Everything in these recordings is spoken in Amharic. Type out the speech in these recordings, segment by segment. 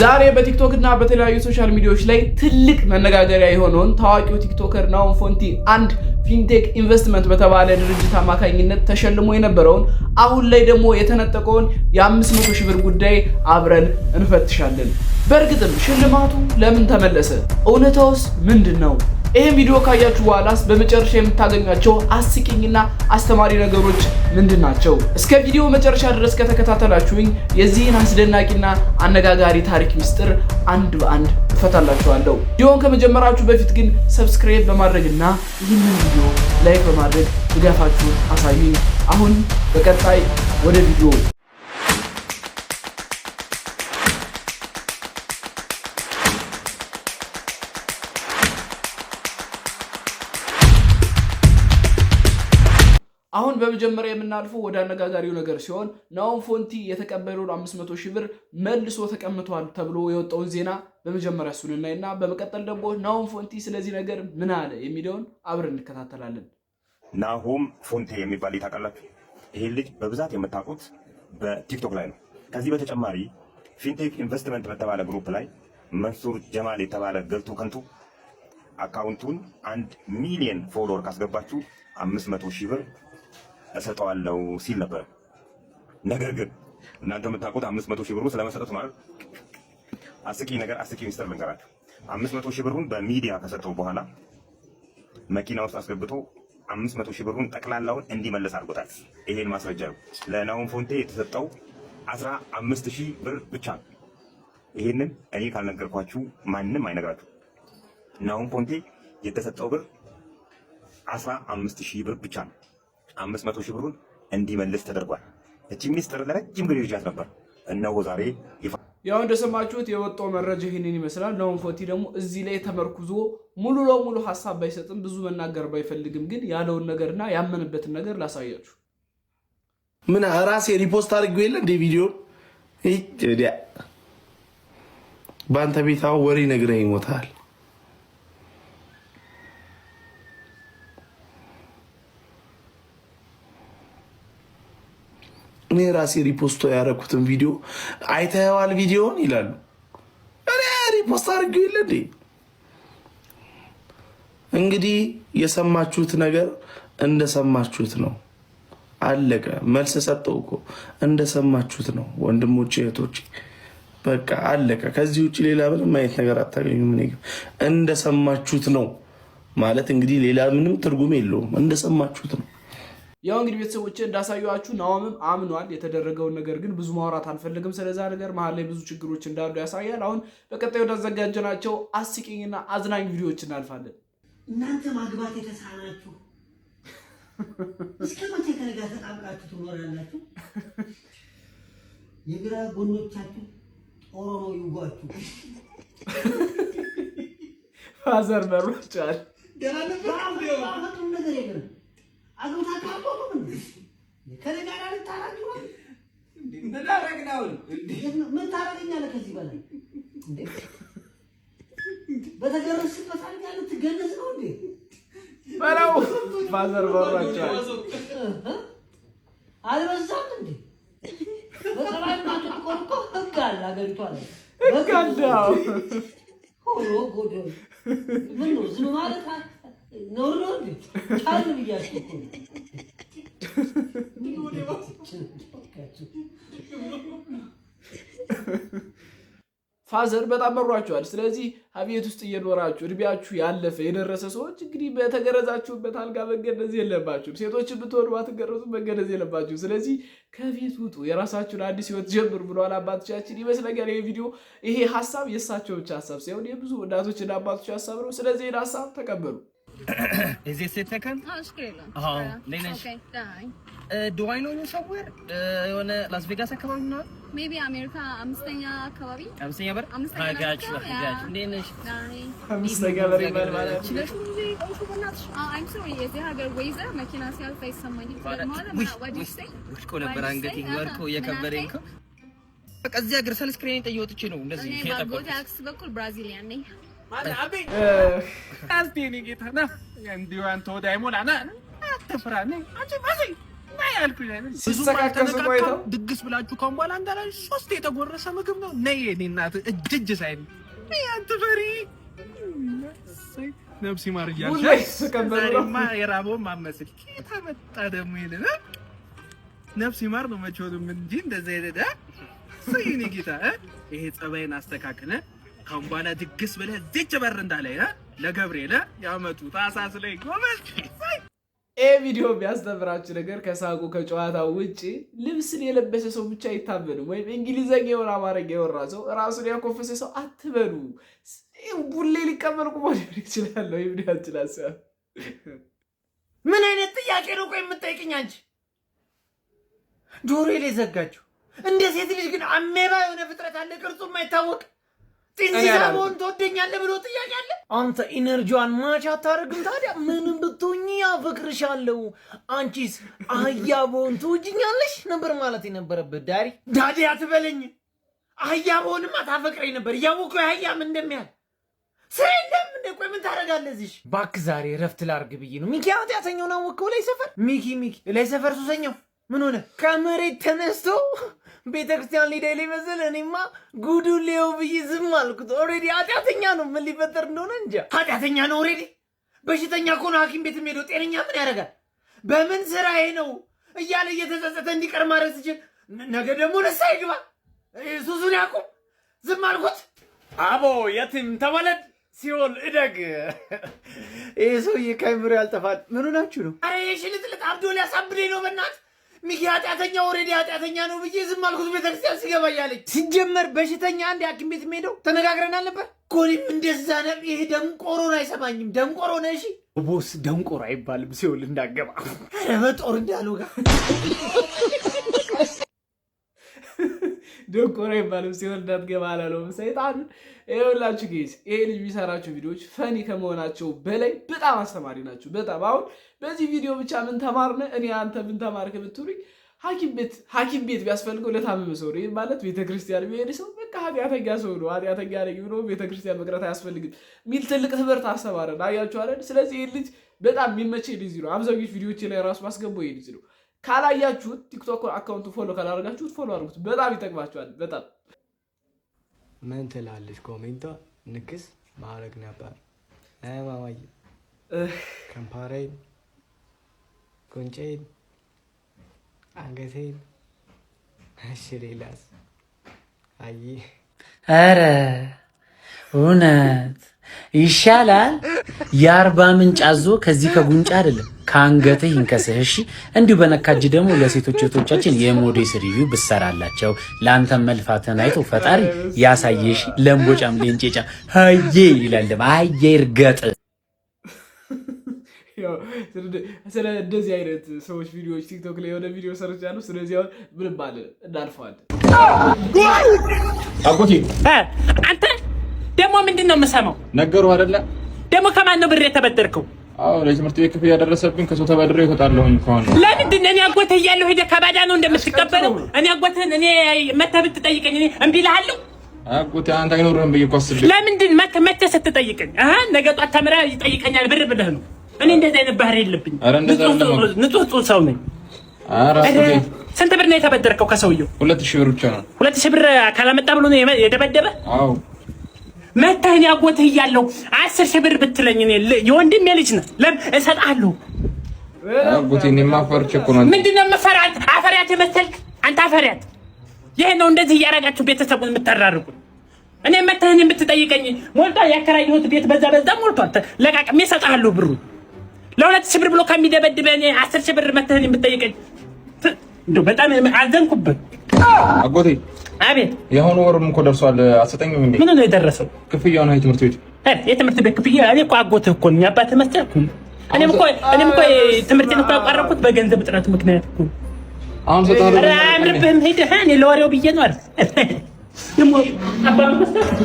ዛሬ በቲክቶክ እና በተለያዩ ሶሻል ሚዲያዎች ላይ ትልቅ መነጋገሪያ የሆነውን ታዋቂው ቲክቶከር ናሆም ፎንቲ አንድ ፊንቴክ ኢንቨስትመንት በተባለ ድርጅት አማካኝነት ተሸልሞ የነበረውን አሁን ላይ ደግሞ የተነጠቀውን የ500 ሺህ ብር ጉዳይ አብረን እንፈትሻለን። በእርግጥም ሽልማቱ ለምን ተመለሰ? እውነታውስ ምንድነው? ይሄን ቪዲዮ ካያችሁ በኋላስ በመጨረሻ የምታገኟቸው አስቂኝና አስተማሪ ነገሮች ምንድናቸው? እስከ ቪዲዮ መጨረሻ ድረስ ከተከታተላችሁኝ የዚህን አስደናቂና አነጋጋሪ ታሪክ ሚስጥር አንድ በአንድ እፈታላችኋለሁ። ቪዲዮውን ከመጀመራችሁ በፊት ግን ሰብስክራይብ በማድረግና ይህንን ቪዲዮ ላይክ በማድረግ ድጋፋችሁን አሳዩኝ። አሁን በቀጣይ ወደ ቪዲዮ አሁን በመጀመሪያ የምናልፈው ወደ አነጋጋሪው ነገር ሲሆን ናሆም ፎንቲ የተቀበለውን 500 ሺህ ብር መልሶ ተቀምጧል ተብሎ የወጣውን ዜና በመጀመሪያ እሱን እናይና በመቀጠል ደግሞ ናሆም ፎንቲ ስለዚህ ነገር ምን አለ የሚለውን አብረን እንከታተላለን። ናሆም ፎንቲ የሚባል ታውቃላችሁ? ይሄ ልጅ በብዛት የምታውቁት በቲክቶክ ላይ ነው። ከዚህ በተጨማሪ ፊንቴክ ኢንቨስትመንት በተባለ ግሩፕ ላይ መንሱር ጀማል የተባለ ገልቶ ከንቱ አካውንቱን 1 ሚሊዮን ፎሎወር ካስገባችሁ 500 ሺህ ብር እሰጠዋለሁ ሲል ነበር። ነገር ግን እናንተ የምታውቁት 500 ሺህ ብሩ ስለመሰጠቱ ማለት አስቂኝ ሚስጥር ልንገራችሁ። 500 ሺህ ብሩን በሚዲያ ከሰጠው በኋላ መኪና ውስጥ አስገብቶ 500 ሺህ ብሩን ጠቅላላውን እንዲመለስ አድርጎታል። ይሄን ማስረጃ ነው። ለናሆም ፎንቲ የተሰጠው 15 ሺህ ብር ብቻ ነው። ይሄንን እኔ ካልነገርኳችሁ ማንም አይነግራችሁ። ናሆም ፎንቲ የተሰጠው ብር 15 ሺህ ብር ብቻ ነው። 500 ሺህ ብሩን እንዲመልስ ተደርጓል። እቺ ሚኒስትር ለረጅም ጊዜ ይዣት ነበር። እነሆ ዛሬ ያው እንደሰማችሁት የወጣው መረጃ ይሄንን ይመስላል። ናሆም ፎንቲ ደግሞ እዚህ ላይ ተመርኩዞ ሙሉ ለሙሉ ሐሳብ ባይሰጥም ብዙ መናገር ባይፈልግም ግን ያለውን ነገርና ያመነበትን ነገር ላሳያችሁ። ምን ራሴ ሪፖስት አድርጌው የለ እንደ ቪዲዮ በአንተ ቤታው ወሬ ነግረህ ይሞታል። እኔ ራሴ ሪፖስቶ ያደረኩትን ቪዲዮ አይተኸዋል ቪዲዮን ይላሉ። እኔ ሪፖስት አድርጌው የለ እንዴ? እንግዲህ የሰማችሁት ነገር እንደሰማችሁት ነው። አለቀ። መልስ ሰጠው እኮ እንደሰማችሁት ነው ወንድሞቼ እህቶቼ፣ በቃ አለቀ። ከዚህ ውጭ ሌላ ምንም አይነት ነገር አታገኙም። እኔ እንደሰማችሁት ነው ማለት እንግዲህ ሌላ ምንም ትርጉም የለውም። እንደሰማችሁት ነው። ያው እንግዲህ ቤተሰቦቼ እንዳሳዩአችሁ ናሆምም አምኗል የተደረገውን ነገር፣ ግን ብዙ ማውራት አልፈልግም ስለዛ ነገር። መሀል ላይ ብዙ ችግሮች እንዳሉ ያሳያል። አሁን በቀጣዩ ወዳዘጋጀናቸው አስቂኝና አዝናኝ ቪዲዮዎች እናልፋለን። እናንተ ማግባት የተሳናችሁ እስከ መቼ ከነጋ ተጣብቃችሁ ትኖራላችሁ? የግራ ጎኖቻችሁ ኦሮሞ ይጓችሁ። ፋዘር በሮቻል ደና ነገር የለም። አግብታችሁ አቆቁም ከነጋ ጋር ታራችሁ ነው እንዴ? ምን ታረግናው እንዴ? ምን ታረገኛለህ ከዚህ በላይ እንዴ? በተገረስበት አልጋ ልትገነዝ ነው እንዴ? ባላው ፋዘር በሯቸው አልበዛም እንዴ? በሰማይ ማጥቆርቆ ህግ አለ አገሪቷ ላይ ህግ አለው። ሆኖ ጎዶ ምን ነው ዝም ማለት ነው ነው እንዴ? ቻል ብያችሁ እኮ ፋዘር በጣም መሯቸዋል። ስለዚህ አብየት ውስጥ እየኖራችሁ እድሜያችሁ ያለፈ የደረሰ ሰዎች እንግዲህ በተገረዛችሁበት አልጋ መገነዝ የለባችሁም። ሴቶችን ብትሆኑ ባትገረዙ መገነዝ የለባችሁም። ስለዚህ ከቤት ውጡ፣ የራሳችሁን አዲስ ህይወት ጀምሩ ብለዋል አባቶቻችን ይመስለኛል። ይሄ ቪዲዮ ይሄ ሀሳብ የእሳቸው ብቻ ሀሳብ ሳይሆን የብዙ እናቶችና አባቶች ሀሳብ ነው። ስለዚህ ይህን ሀሳብ ተቀበሉ። Is it sit second? Oh, screw them. Oh, okay, die. Do I know you somewhere? የሆነ ላስ ቬጋስ አካባቢ ነው? Maybe አሜሪካ አምስተኛ አካባቢ። አምስተኛ በር? አምስተኛ በር። እንዴት ነሽ? አምስተኛ በር ይባል ማለት ነው። ስለሽ ሙዚ ቆንጆ በእናትሽ። I'm sorry የዚህ ሀገር ወይዘር መኪና ሲያልፍ አይሰማኝም። what do you say? ወርቆ ነበር አንገቴ ወርቆ እየከበረኝ እኮ። በቃ እዚህ ሀገር ሰልስክሪን ጠይወጥቼ ነው እንደዚህ የጠበቁት። በጎታክስ በኩል ብራዚሊያን ነኝ። አንተ ኔ ጌታ ና እንዲሁ አንተ ወደ አይሞላ ና አትፍራ ነኝ አንቺ ማዚ ናይ አልኩኝ ሲሰካከሱ ቆይተው ድግስ ብላችሁ ካም በኋላ አንዳላ 3 የተጎረሰ ምግብ ነው ነይ እኔ እናት እጅ ሳይል አንተ ፈሪ ነፍሲ ማርያም ሰከበረማ የራቦ ማመስል ታመጣ ደሞ ይልና ነፍሲ ማር ነው መቾም እንጂ እንደዛ ይደዳ ሰይኔ ጌታ ይሄ ጸባይን አስተካክለ ካም በኋላ ድግስ ብለህ እጅ በር እንዳላይ ለገብርኤል ያመጡ ታሳስ ላይ ጎመስ ቪዲዮ ቢያስተምራችሁ ነገር ከሳቁ ከጨዋታው ውጪ ልብስን የለበሰ ሰው ብቻ አይታበሉም፣ ወይም እንግሊዘኛ የሆነ አማርኛ የወራ ሰው ራሱን ያኮፈሰ ሰው አትበሉ። ቡሌ ሊቀበል ቁሞ ሊሆን ይችላል። ወይ ቪዲዮ አትላሳ ምን አይነት ጥያቄ ነው ቆይ የምትጠይቅኝ አንቺ? ጆሮዬ ላይ ዘጋችሁ። እንደ ሴት ልጅ ግን አሜባ የሆነ ፍጥረት አለ ቅርጹ የማይታወቅ ጥንዚዛውን ትወደኛለህ ብሎ ጥያቄ አለ። አንተ ኢነርጂዋን ማች አታረግም ታዲያ? ምንም ብትሆኚ አፈቅርሻለሁ። አንቺስ አህያቦን ትወጂኛለሽ ነበር ማለት የነበረበት ዳሪ። ዳዲ አትበለኝ። አህያቦንማ ታፈቅረኝ ነበር እያወቅሁ አህያም እንደሚያል ሰይለም እንደ ቆይ ምን ታረጋለህ እዚህ? ባክ ዛሬ ረፍት ላርግ ብዬ ነው። ሚኪ ኃጢአተኛውን አወቅኸው ላይ ሰፈር ሚኪ ላይ ሰፈር ሱሰኛው ምን ሆነ? ከመሬት ተነስቶ ቤተክርስቲያን ሊደል ይመስል እኔማ ጉዱን ሊየው ብዬ ዝም አልኩት። ኦልሬዲ ኃጢአተኛ ነው። ምን ሊፈጠር እንደሆነ እንጃ። ኃጢአተኛ ነው ኦልሬዲ። በሽተኛ ከሆነ ሐኪም ቤት የሚሄደው ጤነኛ ምን ያደርጋል? በምን ስራዬ ነው እያለ እየተጸጸተ እንዲቀር ማድረግ ሲችል ነገ ደግሞ ንስሐ ይግባ ሱሱን ያቁም። ዝም አልኩት። አቦ የትም ተወለድ ሲኦል እደግ። ይሄ ሰውዬ ከአይምሮ ያልጠፋል። ምን ሆናችሁ ነው? አረ የሽልጥልጥ አብዶ ሊያሳብደኝ ነው በእናትህ። ሚኪ ኃጢአተኛ ኦልሬዲ ኃጢአተኛ ነው ብዬ ዝም አልኩት። ቤተክርስቲያን ሲገባ እያለች ሲጀመር በሽተኛ አንድ ሐኪም ቤት የሚሄደው ተነጋግረናል ነበር። ኮሊም እንደዛ ነው። ይሄ ደንቆሮን አይሰማኝም። ደንቆሮ ነው። እሺ ቦስ ደንቆሮ አይባልም ሲኦል እንዳገባ። ኧረ በጦር እንዳለው ጋር ደንቆሮ አይባልም ሲኦል እንዳትገባ አላለውም ሰይጣን። ይኸውላችሁ ጌስ ይሄ ልጅ የሚሰራቸው ቪዲዮዎች ፈኒ ከመሆናቸው በላይ በጣም አስተማሪ ናቸው። በጣም አሁን በዚህ ቪዲዮ ብቻ ምን ተማርነ? እኔ አንተ ምን ተማርክ ብትሉኝ ሐኪም ቤት ቢያስፈልገው ለታመመ ሰው ነው ማለት ቤተክርስቲያን የሚሄድ ሰው በቃ ኃጢአተኛ ሰው ነው። ኃጢአተኛ ነኝ ብሎ ቤተክርስቲያን መቅረት አያስፈልግም ሚል ትልቅ ትምህርት አስተማረን። አያችሁ አይደል? ስለዚህ ይሄ ልጅ በጣም የሚመቸኝ ልጅ ነው። አብዛኞቹ ቪዲዮዎች ላይ ራሱ ማስገባው ይሄ ልጅ ነው። ካላያችሁት ቲክቶክ አካውንቱ ፎሎ ካላደረጋችሁት ፎሎ አድርጉት። በጣም ይጠቅማችኋል። በጣም ምን ትላለች ኮሜንቷ? ንክስ ማድረግ ነበር ማማዬ ከንፓሬን ጉንጬን አንገቴን። እሺ ሌላስ? አይ ኧረ እውነት ይሻላል። የአርባ ምንጭ አዞ ከዚህ ከጉንጫ አይደለም ከአንገትህ ይንከስህ። እሺ እንዲሁ በነካጅ ደግሞ ለሴቶች እህቶቻችን የሞዴስ ሪቪው ብሰራላቸው ለአንተም መልፋትን አይቶ ፈጣሪ ያሳየሽ። ለምቦጫም ሌንጬጫ ሀዬ ይላል። ሀዬ እርገጥ። ስለ እንደዚህ አይነት ሰዎች ቪዲዮዎች ቲክቶክ ላይ የሆነ ቪዲዮ ሰርቻለሁ። ስለዚህ አሁን ምንም ባለ እናልፈዋለን። አጎቴ አንተ ደግሞ ምንድን ነው የምሰማው? ነገሩ አይደለ ደግሞ ከማን ነው ብር የተበደርከው? አዎ ለትምህርት ቤት ክፍያ ያደረሰብኝ ከሰው ተበድሬ እወጣለሁኝ። ከሆነ ለምንድን ነው እኔ አጎትህ እያለሁ ሄደህ ከባዳ ነው እንደምትቀበለው? እኔ አጎትህን እኔ መተህ ብትጠይቀኝ እኔ እምቢ እልሃለሁ? አጎቴ አንተ አይኖርህም ብዬሽ እኮ አስቤ። ለምንድን መተህ ስትጠይቀኝ ነገ ጧት ተምረህ ይጠይቀኛል ብር ብለህ ነው? እኔ እንደዚህ አይነት ባህሪ የለብኝም። ንጹህ ሰው ነኝ። ኧረ አጎቴ ስንት ብር ነው የተበደርከው ከሰውየው? 2000 ብር ብቻ ነው። 2000 ብር ካላመጣ ብሎ ነው የደበደበ? አዎ መተህ እኔ አጎትህ እያለሁ 10,000 ብር ብትለኝ እኔ የወንድሜ ልጅ ነህ ለምን እሰጥሃለሁ? አጎቴ እኔማ ፈርቼ እኮ ነው። ምንድን ነው የምፈራት? አፈሪያት የመሰልክ አንተ አፈሪያት። ይሄ ነው እንደዚህ እያደረጋችሁ ቤተሰቡን የምታራርቁት። እኔ መተህ እኔ የምትጠይቀኝ ሞልቷል። ያከራየሁት ቤት በዛ ሞልቷል። ለቃቅሜ እሰጥሃለሁ ብሩ። ለ2,000 ብር ብሎ ከሚደበድበህ እኔ 10,000 ብር መተህ እኔ የምትጠይቀኝ እንደው በጣም አዘንኩብህ አጎቴ። አቤት። የሆነ ወርም እኮ ደርሷል። አሰጠኝም እንዴ? ምን ነው የደረሰው? ክፍያው ነው የትምህርት ቤት የትምህርት ቤት ክፍያ። እኔ እኮ አጎትህ እኮ ነኝ። አባትህ መሰልኩ። እኔም እኮ ትምህርቴን እኮ ያቋረጥኩት በገንዘብ እጥረት ምክንያት እኮ። አሁን ሰጣለሁ። ኧረ አያምርብህም። ሄደህ እኔ ለወሬው ብዬ ነው አይደል? ደግሞ አባትህ መሰልኩ።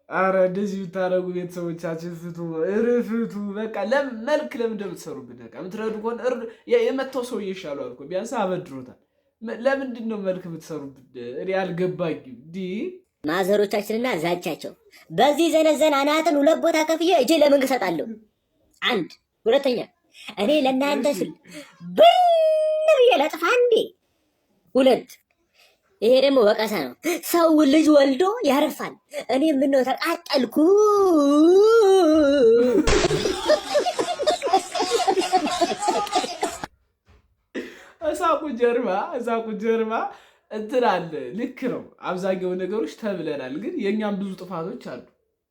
አረ እንደዚህ ብታረጉ ቤተሰቦቻችን ፍቱ፣ እርፍቱ። በቃ መልክ ለምን እንደምትሰሩብን በቃ የምትረዱ ከሆነ የመታው ሰውዬ ይሻላል እኮ ቢያንስ አበድሮታል። ለምንድን ነው መልክ የምትሰሩብን? እኔ አልገባኝም። ማዘሮቻችንና ዛቻቸው በዚህ ዘነዘን አናትን 2 ቦታ ከፍዬ እጄ ለመንግስት እሰጣለሁ። 1 ሁለተኛ እኔ ለእናንተ ስል ብር የለጥፋ እንዴ? ሁለት ይሄ ደግሞ ወቀሳ ነው። ሰው ልጅ ወልዶ ያርፋል። እኔ ምነው ተቃጠልኩ? እሳቁ ጀርባ እንትን አለ። ልክ ነው። አብዛኛው ነገሮች ተብለናል፣ ግን የእኛም ብዙ ጥፋቶች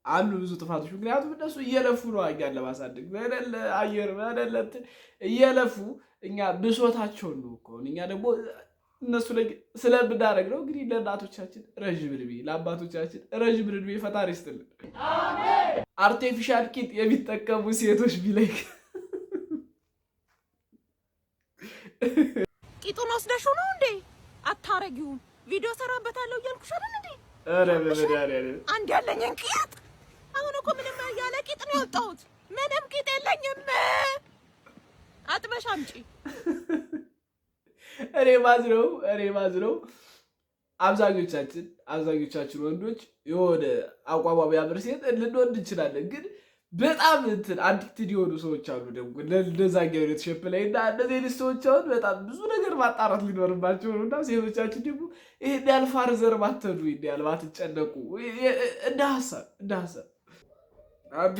አሉ ብዙ ጥፋቶች። ምክንያቱም እነሱ እየለፉ ነው እኛን ለማሳደግ በደለ አየር በደለ እየለፉ እኛ ብሶታቸውን ነው እኮ እኛ ደግሞ እነሱ ላይ ስለምናደርግ ነው። እንግዲህ ለእናቶቻችን ረዥም ዕድሜ ለአባቶቻችን ረዥም ዕድሜ ፈጣሪ ይስጥልን። አርቲፊሻል ቂጥ የሚጠቀሙ ሴቶች ቢለይ ቂጡን ወስደሽው ነው እንዴ? አታረጊውም። ቪዲዮ ሰራበታለሁ እያልኩሽ አይደል እንዴ? ኧረ በመድኃኒዓለም አንድ ያለኝን ቂጥ አሁን እኮ ምንም ያለ ቂጥ ነው የወጣሁት። ምንም ቂጥ የለኝም። አጥበሽ አምጪ። እኔ ማዝነው አብዛኞቻችን ወንዶች የሆነ አቋቋም ያምር ሴት ልንወድ እንችላለን፣ ግን በጣም እንትን አዲክትድ የሆኑ ሰዎች አሉ ደግሞ ለዛኛው አይነት ሼፕ ላይ እና እነዚህ አይነት ሰዎች አሁን በጣም ብዙ ነገር ማጣራት ሊኖርባቸው ነው። እና ሴቶቻችን ደግሞ ይሄን ያህል ፋርዘር ባትሄዱ፣ ይሄን ያህል ባትጨነቁ እንደ ሀሳብ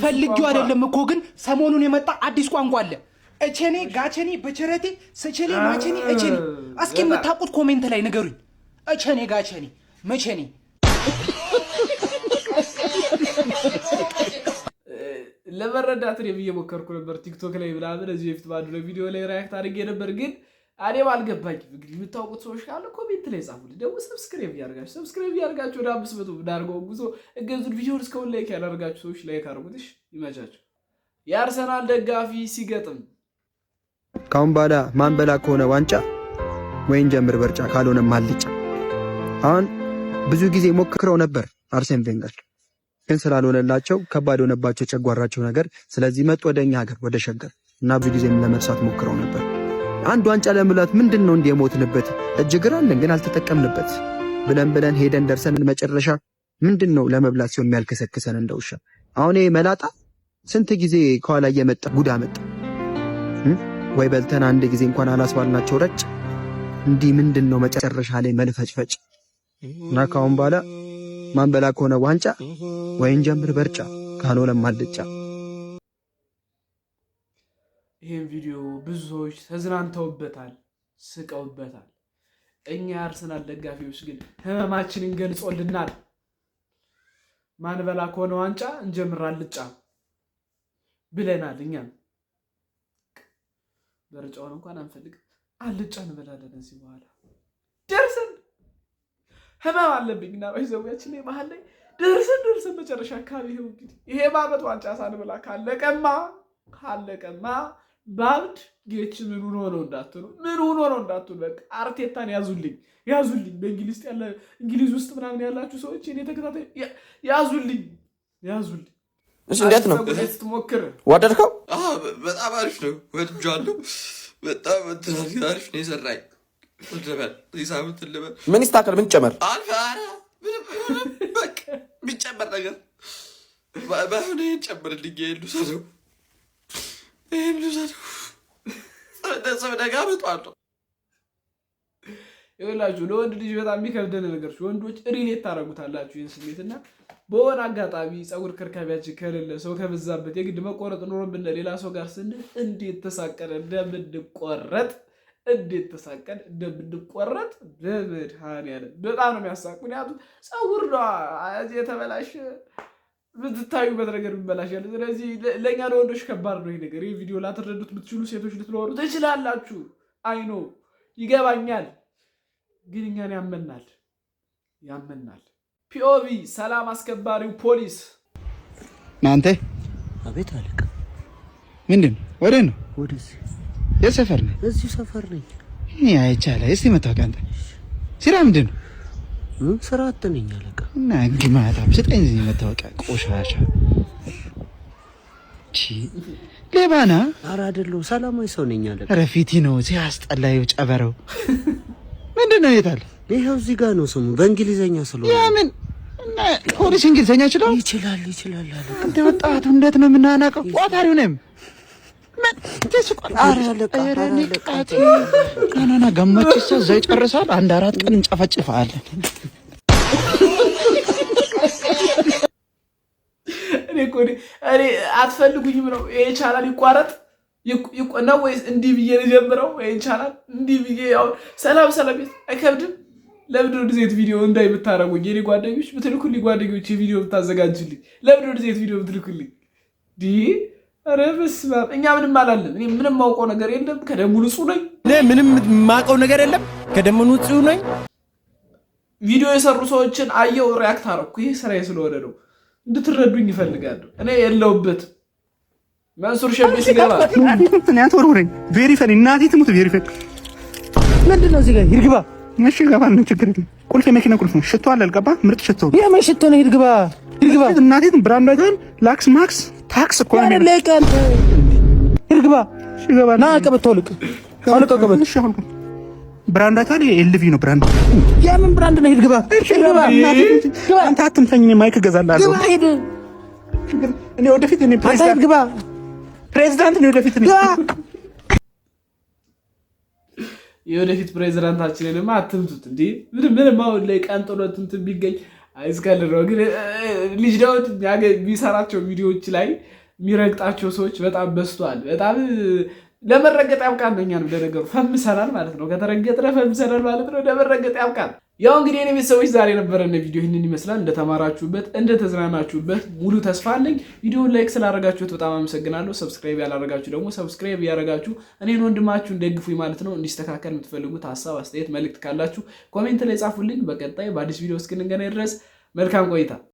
ፈልጌው አይደለም እኮ ግን ሰሞኑን የመጣ አዲስ ቋንቋ አለ። እቸኔ፣ ጋቸኔ፣ በቸረቴ፣ ሰቸኔ፣ ማቸኔ፣ እቸኔ። እስኪ የምታውቁት ኮሜንት ላይ ንገሩኝ። እቸኔ፣ ጋቸኔ፣ መቸኔ ለመረዳት እኔም እየሞከርኩ ነበር ቲክቶክ ላይ ምናምን እዚህ በፊት ባለው ቪዲዮ ላይ ሪያክት አድርጌ ነበር፣ ግን እኔም አልገባኝም። እንግዲህ የምታውቁት ሰዎች ካለ ኮሜንት ላይ ጻፉልኝ። ደግሞ ሰብስክራይብ ያደርጋችሁ ወደ 500 ብናደርገው ጉዞ እገዙን። ቪዲዮውን እስካሁን ላይክ ያላደርጋችሁ ሰዎች ላይክ አድርጉት። ይመቻችሁ። የአርሰናል ደጋፊ ሲገጥም ካሁን በኋላ ማንበላ ከሆነ ዋንጫ ወይን ጀምር በርጫ ካልሆነ ማልጫ። አሁን ብዙ ጊዜ ሞክረው ነበር አርሴን ቬንገር ግን ስላልሆነላቸው ከባድ ሆነባቸው ጨጓራቸው ነገር። ስለዚህ መጡ ወደኛ ሀገር ወደ ሸገር እና ብዙ ጊዜም ለመርሳት ሞክረው ነበር። አንድ ዋንጫ ለመብላት ምንድነው እንደ የሞትንበት እጅግር አለን ግን አልተጠቀምንበት ብለን ሄደን ደርሰን መጨረሻ ምንድነው ለመብላት ሲሆን የሚያልከሰክሰን እንደውሻ። አሁን መላጣ ስንት ጊዜ ከኋላ እየመጣ ጉዳ መጣ ወይ በልተን አንድ ጊዜ እንኳን አላስባልናቸው ረጭ እንዲህ ምንድነው መጨረሻ ላይ መልፈጭፈጭ እና ካሁን በኋላ ማንበላ ከሆነ ዋንጫ ወይን ጀምር በርጫ ካልሆነ ማልጫ። ይሄን ቪዲዮ ብዙ ሰዎች ተዝናንተውበታል፣ ስቀውበታል። እኛ የአርሰናል ደጋፊዎች ግን ህመማችንን ገልጾልናል። ማንበላ ከሆነ ዋንጫ እንጀምር አልጫ ብለናል። እኛም በርጫውን እንኳን አንፈልግ አልጫ እንበላለን። እዚህ በኋላ ደርሰን ህመም አለብኝ እና ባይዘውያችን ላይ መሀል ላይ ደርሰን መጨረሻ አካባቢ ይሄው እንግዲህ ይሄ ባመት ዋንጫ ሳንበላ ካለቀማ ባብድ ጌች ምን ሆኖ ነው እንዳትሉ በቃ አርቴታን ያዙልኝ። በእንግሊዝ ውስጥ ምናምን ያላችሁ ሰዎች እኔ ተከታታይ ያዙልኝ። እሺ እንዴት ነው ስትሞክር ወደድከው? በጣም አሪፍ ነው፣ ወድጃለሁ። በጣም አሪፍ ነው የሰራኝ። ምን ይስተካከል? ምን ጨመር? በቃ የሚጨመር ነገር ባይሆን ይሄን ጨምርልኝ። ይሄን ልውሰደው ሰው ደጋ መጧለሁ። ይኸውላችሁ ለወንድ ልጅ በጣም የሚከብደን ነገር ወንዶች ሪሌት ታደርጉታላችሁ ይህን ስሜትና በሆነ አጋጣሚ ፀጉር ክርካቢያችን ከሌለ ሰው ከበዛበት የግድ መቆረጥ ኖሮብን ሌላ ሰው ጋር ስንል እንዴት ተሳቀረ እንደምንቆረጥ በመድኃኒዓለም በጣም ነው የሚያሳቅ። ምክንያቱም ፀጉር ነው የተበላሸ ብትታዩበት ነገር ይበላሻል። ስለዚህ ለእኛ ለወንዶች ከባድ ነው ይሄ ነገር። ይህ ቪዲዮ ላትረዱት ብትችሉ ሴቶች ልትኖሩ ትችላላችሁ። አይኖ ይገባኛል፣ ግን እኛን ያመናል። ፒኦቪ ሰላም አስከባሪው ፖሊስ ናንተ። አቤት አለቃ። ምንድን ወደ ነው? ወደዚህ የሰፈር ነኝ። እዚሁ ሰፈር ነኝ። አይቻለ እስቲ መታወቂያ አንተ ስራ ምንድን ነው? ስራ አጥነኝ አለቃ። እና እንግዲህ ማታም ስጠኝ መታወቂያ። ቆሻሻ ሌባና። ኧረ አይደለሁም፣ ሰላማዊ ሰው ነኝ አለቃ። ኧረ ፊቲ ነው ሲያስጠላየው ጨበረው። ምንድን ነው የታለ? ይኸው እዚህ ጋር ነው ስሙ፣ በእንግሊዘኛ ስለሆነ። ያምን እና ፖሊስ እንግሊዘኛ ይችላል አለቃ። አንተ ወጣቱ እንዴት ነው የምናናቀው? ቋታሪው ነኝ። ና ገመችስ እዛ ይጨርሳል። 1-4 ቀን እንጨፈጭፋለን። እኔ አትፈልጉኝም ነው ይሄ ቻናል ይቋረጥ ነው ወይስ እንዲህ ብዬ ልጀምረው? ይሄ ቻናል እንዲህ ብዬ ያው ሰላም አይከብድም? ለምን ወደ ዜት ቪዲዮ እንዳይ ብታረጉኝ የኔ ጓደኞች ብትልኩልኝ ጓደኞች ቪዲዮ ብታዘጋጅልኝ ለምን ወደ ዜት ቪዲዮ ብትልኩልኝ ኧረ በስመ አብ እኛ ምንም አላለም። እኔ ምንም ማውቀው ነገር የለም ከደሙ ንጹህ ነኝ። እኔ ምንም ማውቀው ነገር የለም ከደሙ ንጹህ ነኝ። ቪዲዮ የሰሩ ሰዎችን አየው ሪያክት አደረኩ። ይሄ ስራዬ ስለሆነ ነው እንድትረዱኝ ይፈልጋለሁ። እኔ የለውበት መንሱር ሸቤ ሲገባ እናት ወርውረኝ ቬሪ ፈኒ እናቴ ትሙት ቬሪ ፈኒ ምንድነው እዚህ ጋር ይርግባ እሺ ገባ ምን ችግር የለም። ቁልፍ የመኪና ቁልፍ ነው። ሽቶ አለ አልገባ ምርጥ ሽቶ የምን ሽቶ ነው? ይርግባ እናቴ ብራንድ አይተን ላክስ ማክስ ታክስ እኮ ነው ለቀን ይርግባ ሲገባ ና ቀበቶልቅ አልቀቀበት እሺ አሁን ብራንድ አይተን ኤልቪ ነው ብራንድ የምን ብራንድ ነው? ይርግባ አንተ አትምተኝ ማይክ እገዛላለሁ። እኔ ወደፊት እኔ ፕሬዝዳንት ነው ወደፊት እኔ የወደፊት ፕሬዝዳንታችንንማ አትምቱት እንዴ! ምንም አሁን ላይ ቀንጥሎት እንትን ቢገኝ አይስከልረው። ግን ልጅ ዳውድ የሚሰራቸው ቪዲዮዎች ላይ የሚረግጣቸው ሰዎች በጣም በዝተዋል። በጣም ለመረገጥ ያብቃን ነው። እኛንም ለነገሩ ፈምሰናል ማለት ነው። ከተረገጥነ ፈምሰናል ማለት ነው። ለመረገጥ ያብቃን። ያው እንግዲህ እኔ ቤተሰቦች ዛሬ የነበረን ቪዲዮ ይህንን ይመስላል። እንደተማራችሁበት እንደተዝናናችሁበት ሙሉ ተስፋ አለኝ። ቪዲዮውን ላይክ ስላደረጋችሁት በጣም አመሰግናለሁ። ሰብስክራይብ ያላደረጋችሁ ደግሞ ሰብስክራይብ እያደረጋችሁ እኔን ወንድማችሁን ደግፉኝ ማለት ነው። እንዲስተካከል የምትፈልጉት ሀሳብ፣ አስተያየት፣ መልእክት ካላችሁ ኮሜንት ላይ ጻፉልኝ። በቀጣይ በአዲስ ቪዲዮ እስክንገናኝ ድረስ መልካም ቆይታ